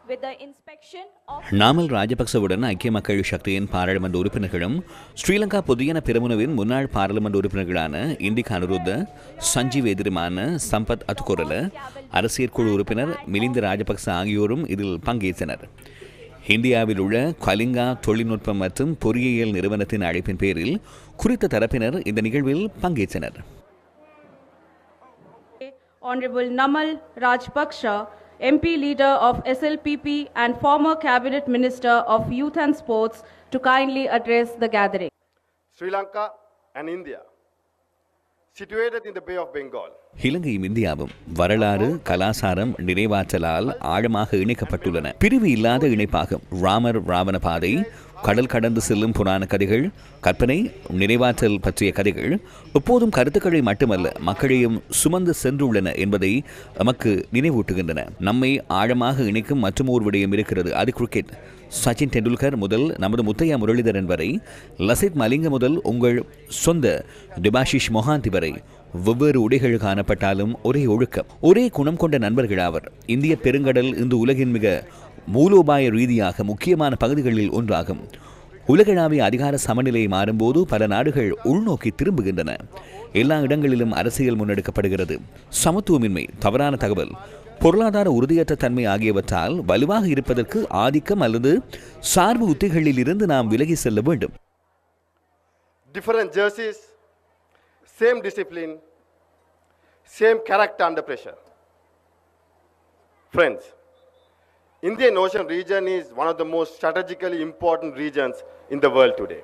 with the inspection of Namal ராஜபக்சவுடன் ஐக்கிய மக்கள் சக்தியின் பாராளுமன்ற உறுப்பினர்களும் ஸ்ரீலங்கா பொதுஜன பெரமுனவின் முன்னாள் பாராளுமன்ற உறுப்பினர்களான இந்திக அனுருத்த, சஞ்சீவ் எதிரிமான சம்பத் அத்துக்கொரல, அரசியல் குழு உறுப்பினர் மிலிந்த ராஜபக்ச ஆகியோரும் இதில் பங்கேற்றனர். இந்தியாவில் உள்ள கலிங்கா தொழில்நுட்பம் மற்றும் பொறியியல் நிறுவனத்தின் அழைப்பின் பேரில் குறித்த தரப்பினர் இந்த நிகழ்வில் பங்கேற்றனர். Honorable Namal Rajpaksha, MP leader of SLPP and former cabinet minister of youth and sports, to kindly address the gathering. Sri Lanka and India, situated in the Bay of Bengal. இலங்கையும் இந்தியாவும் வரலாறு, கலாசாரம், நினைவாற்றலால் ஆழமாக இணைக்கப்பட்டுள்ளன. பிரிவு இல்லாத இணைப்பாகும். ராமர் ராவண பாதை, கடல் கடந்து செல்லும் புராண கதைகள், கற்பனை, நினைவாற்றல் பற்றிய கதைகள் எப்போதும் கருத்துக்களை மட்டுமல்ல மக்களையும் சுமந்து சென்றுள்ளன என்பதை நமக்கு நினைவூட்டுகின்றன. நம்மை ஆழமாக இணைக்கும் மற்றும் ஒரு விடயம் இருக்கிறது, அது கிரிக்கெட். சச்சின் டெண்டுல்கர் முதல் நமது முத்தையா முரளிதரன் வரை, லசித் மலிங்க முதல் உங்கள் சொந்த டிபாஷிஷ் மொஹாந்தி வரை வெவ்வேறு உடைகள் காணப்பட்டாலும் ஒரே ஒழுக்கம், ஒரே குணம் கொண்ட நண்பர்களாவர். இந்திய பெருங்கடல் இன்று உலகின் மிக மூலோபாய ரீதியாக முக்கியமான பகுதிகளில் ஒன்றாகும். உலகளாவிய அதிகார சமநிலை மாறும்போது பல நாடுகள் உள்நோக்கி திரும்புகின்றன. எல்லா இடங்களிலும் அரசியல் முன்னெடுக்கப்படுகிறது. சமத்துவமின்மை, தவறான தகவல், பொருளாதார உறுதியற்ற தன்மை ஆகியவற்றால் வலுவாக இருப்பதற்கு ஆதிக்கம் அல்லது சார்பு உத்திகளில் இருந்து நாம் விலகி செல்ல வேண்டும். Different jerseys, same discipline, same character under pressure. Friends, Indian Ocean region is one of the most strategically important regions in the world today.